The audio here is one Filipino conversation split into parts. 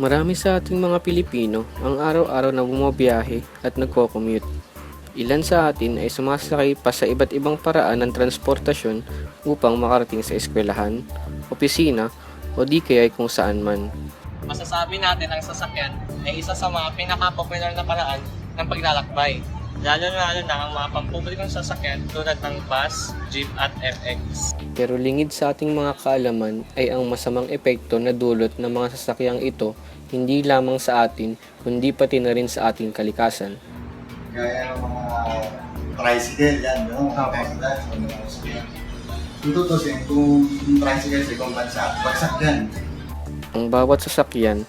Marami sa ating mga Pilipino ang araw-araw na bumabiyahe at nagko-commute. Ilan sa atin ay sumasakay pa sa iba't ibang paraan ng transportasyon upang makarating sa eskwelahan, opisina o di kaya ay kung saan man. Masasabi natin ang sasakyan ay isa sa mga pinaka-popular na paraan ng paglalakbay. Lalo-lalo na ang mga pampublikong sasakyan tulad ng bus, jeep at FX. Pero lingid sa ating mga kaalaman ay ang masamang epekto na dulot ng mga sasakyang ito hindi lamang sa atin kundi pati na rin sa ating kalikasan. Gaya ng mga tricycle yan, no? Kung tutusin, kung tricycle sa ibang bansa, bagsak yan. Ang bawat sasakyan,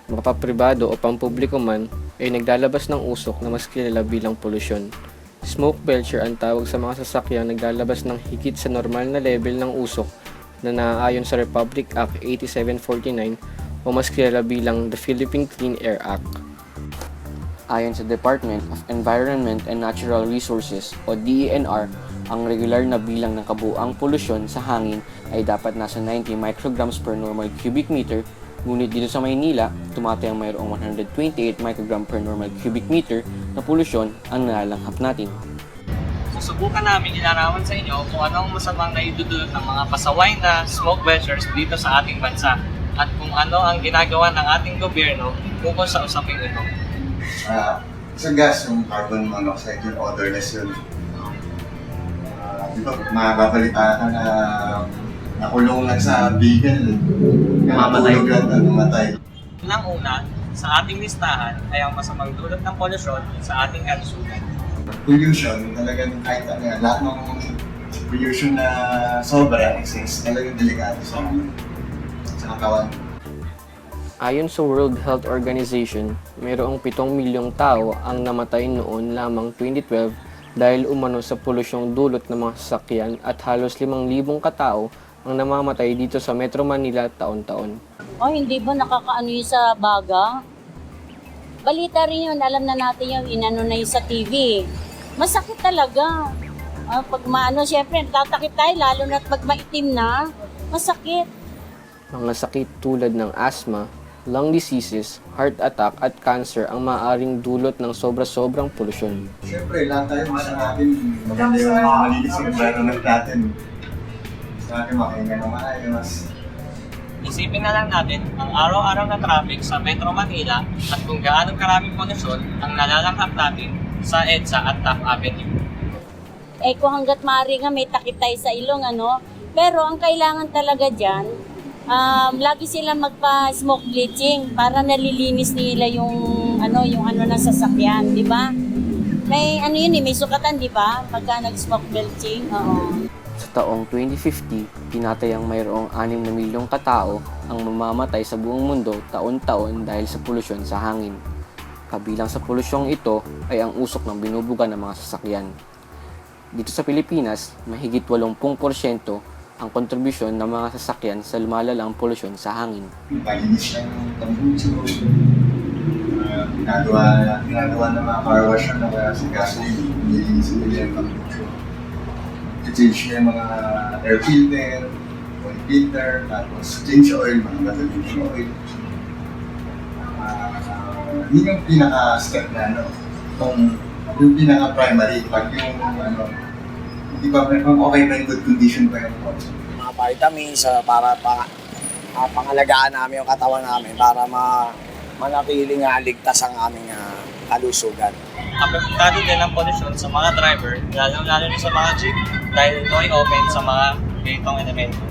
mapapribado o pampubliko man, ay naglalabas ng usok na mas kilala bilang polusyon. Smoke belcher ang tawag sa mga sasakyang naglalabas ng higit sa normal na level ng usok na naaayon sa Republic Act 8749 o mas kilala bilang the Philippine Clean Air Act. Ayon sa Department of Environment and Natural Resources o DENR, ang regular na bilang ng kabuuang polusyon sa hangin ay dapat nasa 90 micrograms per normal cubic meter. Ngunit dito sa Maynila, tumatayang mayroong 128 microgram per normal cubic meter na polusyon ang nalalanghap natin. Susubukan namin ilarawan sa inyo kung ano ang masamang naidudulot ng mga pasaway na smoke belchers dito sa ating bansa at kung ano ang ginagawa ng ating gobyerno tungkol sa usaping ito. Sa gas, yung carbon monoxide, yung odorless yun. Di ba, mababalita ka na nakulong lang sa vehicle, Mamatay. namatay. Unang-una, sa ating listahan ay ang masamang dulot ng polusyon sa ating kalusugan. Pollution, talagang kahit ano yan, lahat ng pollution na sobra, excess, talagang delikado sa katawan. Ayon sa World Health Organization, mayroong 7 milyong tao ang namatay noon lamang 2012 dahil umano sa polusyong dulot ng mga sasakyan at halos 5,000 katao ang namamatay dito sa Metro Manila taon-taon. Hindi ba nakakaano yun sa baga? Balita rin yun, alam na natin yung inano na yun sa TV. Masakit talaga. Pag maano, syempre, tatakip tayo, lalo na pag maitim na, masakit. Mga sakit tulad ng asthma, lung diseases, heart attack at cancer ang maaaring dulot ng sobra-sobrang polusyon. Siyempre, lahat tayo gusto natin maganda yung makalinis yung environment natin. Gusto natin makahinga ng maayos. Isipin na lang natin ang araw-araw na traffic sa Metro Manila at kung gaano karaming polusyon ang nalalanghap natin sa EDSA at Taft Avenue. Kung hanggat maaari nga may takip tayo sa ilong, pero ang kailangan talaga dyan, lagi sila magpa-smoke bleaching para nalilinis nila yung ng sasakyan, di ba? May may sukatan, di ba? Pagka nag-smoke belching. Oo. Sa taong 2050, tinatayang mayroong 6 na milyong katao ang mamamatay sa buong mundo taon-taon dahil sa polusyon sa hangin. Kabilang sa polusyong ito ay ang usok ng binubuga ng mga sasakyan. Dito sa Pilipinas, mahigit 80% ang kontribusyon ng mga sasakyan sa lumalalang polusyon sa hangin. Palinis lang ng tambucho. Ginagawa ng mga car wash na kaya sa gasoline, nililinis nila yung tambucho. I-change yung mga air filter, oil filter, tapos change oil, mga gasoline oil. Yun yung pinaka-step na yung pinaka-primary, pag yung hindi pa okay pa yung good condition pa yung kotse. Mga vitamins para pangalagaan namin yung katawan namin para manatiling ligtas ang aming kalusugan. Apektado din ang polusyon sa mga driver, lalo na sa mga jeep, dahil ito ay open sa mga ganitong elemento.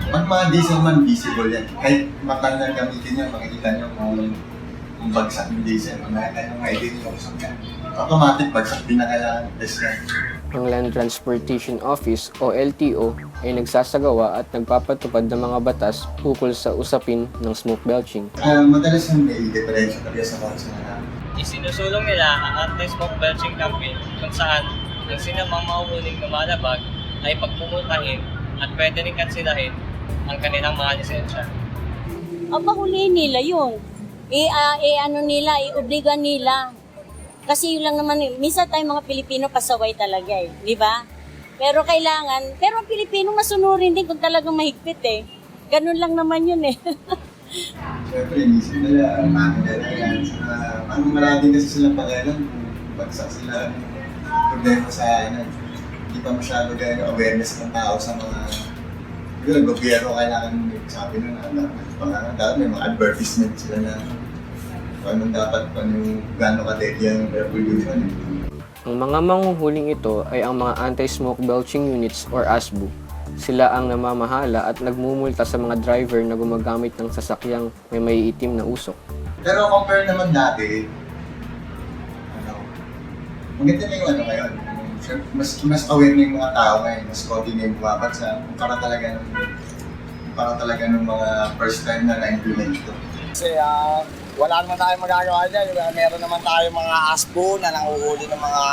Pag mga diesel man, visible yan. Kahit matal na gamitin yan, makikita nyo kung bagsak yung diesel. Makikita nyo nga idea yung usap yan. Automatic bagsak, di na kailangan test yan. Ang Land Transportation Office o LTO ay nagsasagawa at nagpapatupad ng mga batas ukol sa usapin ng smoke belching. Madalas yung may diferensya talaga sa kotse na Isinusulong nila ang anti-smoke belching campaign kung saan ang sinamang mahuhuling lumalabag ay pagmumultahin at pwede rin kansilahin ang kanilang mga lisensya. Pahulihin nila yun. Iobliga nila. Kasi yun lang naman, minsan tayong mga Pilipino pasaway talaga di ba? Pero ang Pilipino masunurin din kung talagang mahigpit Ganun lang naman yun Siyempre, inisip nila, makakala na yan. Saka, marami kasi silang pakialam kung bagsak sila. Problema sa hindi pa masyado gano'ng awareness ng tao sa mga gobyerno kailangan sabi nun dapat may mga advertisement sila na kung anong dapat yung gano'ng kadeli ang air pollution. Ang mga manghuhuling ito ay ang mga anti-smoke belching units or ASBU. Sila ang namamahala at nagmumulta sa mga driver na gumagamit ng sasakyang may maiitim na usok. Pero compare naman dati, maganda na yung ngayon. Mas aware na yung mga tao ngayon, mas konti na yung bumabagsak. Para talaga ng mga first time na na-implement ito. Kasi wala naman tayong magagawa dyan. Meron naman tayong mga ASBO na nanguhuli ng mga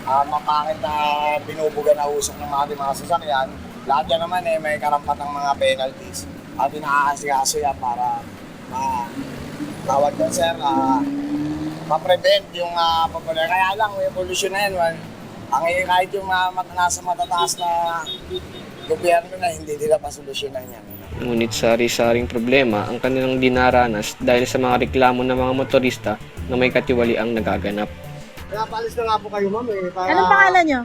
mapangit na binubuga na usok ng mga sasakyan. Lahat yan naman may karampat ng mga penalties. At inaasikaso yan para tawag doon sir, ma-prevent yung pagkulang. Kaya lang, may pollution na yan. Kahit yung nasa matataas na gobyerno na hindi nila pa solusyonan yan. Ngunit sari-saring problema ang kanilang dinaranas dahil sa mga reklamo ng mga motorista na may katiwaliang nagaganap. Kaya paalis na nga po kayo ma'am para... Anong pangalan nyo?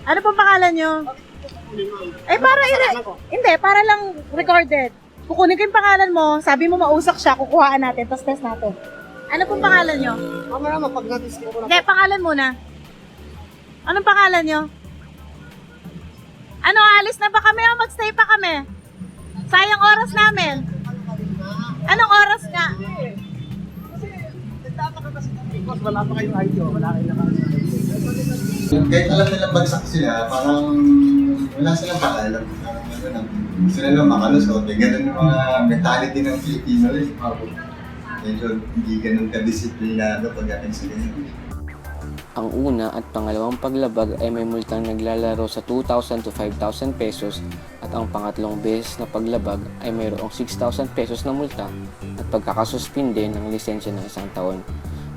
Ano pong pangalan nyo? Hindi, para lang recorded. Kukunin ko yung pangalan mo, sabi mo mausak siya, kukuhaan natin, tapos test natin. Ano pong pangalan nyo? Mamaya pag natin ko na. Hindi, pangalan muna. Anong pangalan nyo? Ano, alis na ba kami o magstay pa kami? Sayang oras namin. Anong oras nga? Wala pa kayong ID, wala kayong Kahit alam nilang bagsak sila, parang wala silang pakialam. Gusto nila makalusot. Ganun yung mga mentality ng Filipino rin. Medyo hindi ganun ka-disiplinado pagdating sa ganyan. Ang una at pangalawang paglabag ay may multang naglalaro sa 2,000 to 5,000 pesos at ang pangatlong beses na paglabag ay mayroong 6,000 pesos na multa at pagkakasuspinde ng lisensya ng 1 taon.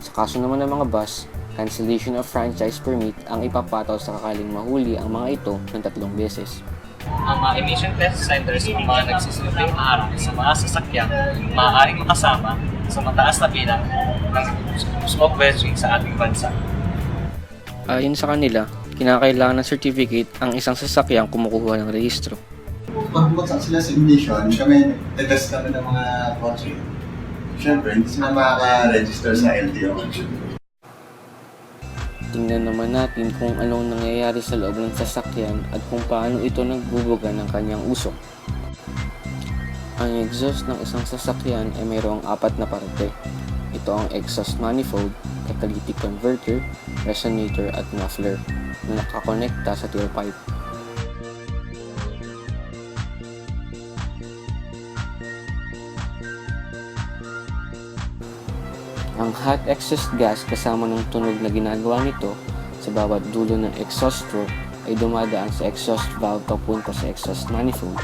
Sa kaso naman ng mga bus, cancellation of franchise permit ang ipapataw sa kakaling mahuli ang mga ito ng 3 beses. Ang mga emission test centers ang mga nagsisilbing harang sa mga sasakyan maaaring makasama sa mataas na bilang ng smoke belching sa ating bansa. Ayon sa kanila, kinakailangan ng certificate ang isang sasakyang kumukuha ng rehistro. Pag bumagsak sila sa ignition, kami nag-test kami ng mga kotse. Siyempre, hindi sila makaka-register sa LTO. Tingnan naman natin kung anong nangyayari sa loob ng sasakyan at kung paano ito nagbubuga ng kanyang usok. Ang exhaust ng isang sasakyan ay mayroong 4 na parte. Ito ang exhaust manifold, catalytic converter, resonator at muffler na nakakonekta sa tailpipe. Ang hot exhaust gas kasama ng tunog na ginagawa nito sa bawat dulo ng exhaust stroke ay dumadaan sa exhaust valve papunta sa exhaust manifold.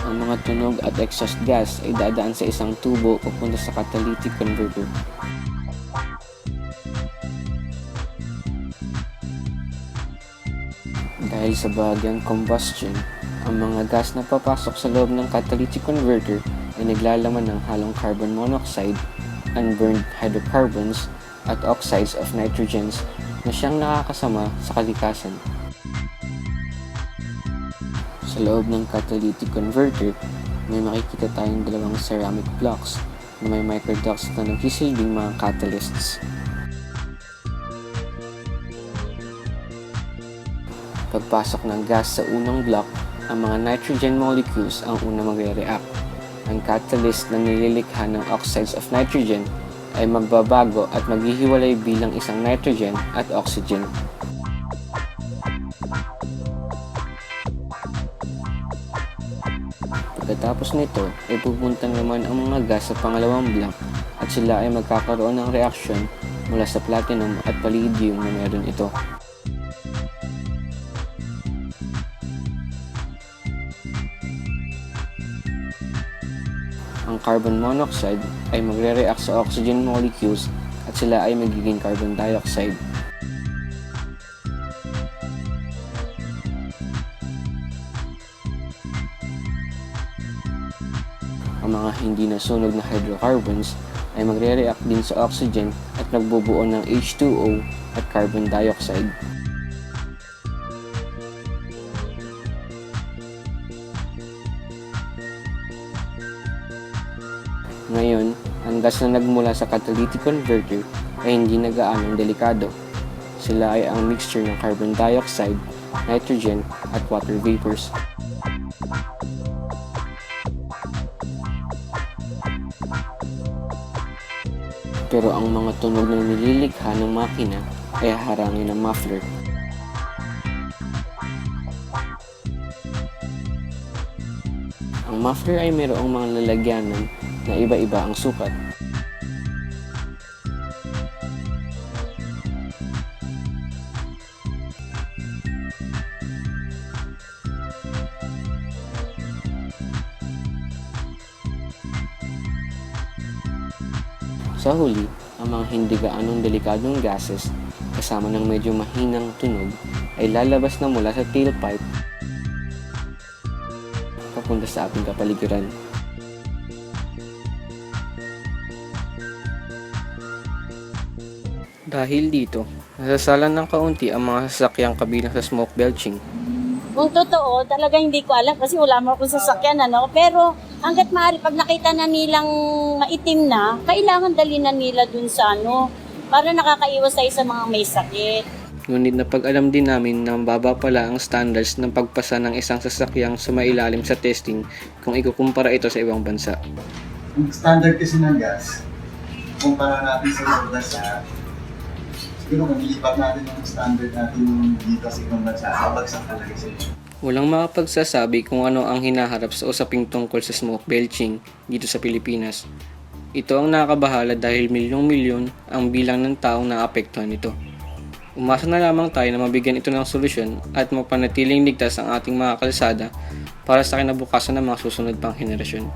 Ang mga tunog at exhaust gas ay dadaan sa isang tubo papunta sa catalytic converter. Dahil sa bahagyang combustion, ang mga gas na papasok sa loob ng catalytic converter ay naglalaman ng halong carbon monoxide, unburned hydrocarbons, at oxides of nitrogens na siyang nakakasama sa kalikasan. Sa loob ng catalytic converter, may makikita tayong 2 ceramic blocks na may microducts na nagsisilbing mga catalysts. Pagpasok ng gas sa unang block, ang mga nitrogen molecules ang una magre-react. Ang catalyst na nililikha ng oxides of nitrogen ay magbabago at maghihiwalay bilang isang nitrogen at oxygen. Pagkatapos nito, ay pupunta naman ang mga gas sa pangalawang block at sila ay magkakaroon ng reaksyon mula sa platinum at palladium na meron ito. Ang carbon monoxide ay magre-react sa oxygen molecules at sila ay magiging carbon dioxide. ang mga hindi nasunog na hydrocarbons ay magre-react din sa oxygen at nagbubuo ng H2O at carbon dioxide. Ngayon, ang gas na nagmula sa catalytic converter ay hindi na gaanong delikado. Sila ay ang mixture ng carbon dioxide, nitrogen at water vapors. Pero ang mga tunog na nililikha ng makina ay haharangin ng muffler. Ang muffler ay mayroong mga lalagyanan na iba-iba ang sukat. Sa huli, ang mga hindi gaanong delikadong gases kasama ng medyo mahinang tunog ay lalabas na mula sa tailpipe papunta sa ating kapaligiran. Dahil dito, nasasalan ng kaunti ang mga sasakyang kabilang sa smoke belching. Kung totoo, talaga hindi ko alam kasi wala mo akong sasakyan, ano. Pero hanggat maaari, pag nakita na nilang maitim na, kailangan dali na nila dun sa ano, para nakakaiwas tayo sa mga may sakit. Ngunit napag-alam din namin na baba pala ang standards ng pagpasa ng isang sasakyang sumailalim sa testing kung ikukumpara ito sa ibang bansa. Ang standard kasi ng gas, kumpara natin sa ibang bansa, siguro kung ilipat natin ang standard natin dito sa ibang bansa, babagsak talaga sila. Walang makapagsasabi kung ano ang hinaharap sa usaping tungkol sa smoke belching dito sa Pilipinas. Ito ang nakakabahala dahil milyong-milyon ang bilang ng taong naapektuhan nito. Umasa na lamang tayo na mabigyan ito ng solusyon at mapanatiling ligtas ang ating mga kalsada para sa kinabukasan ng mga susunod pang henerasyon.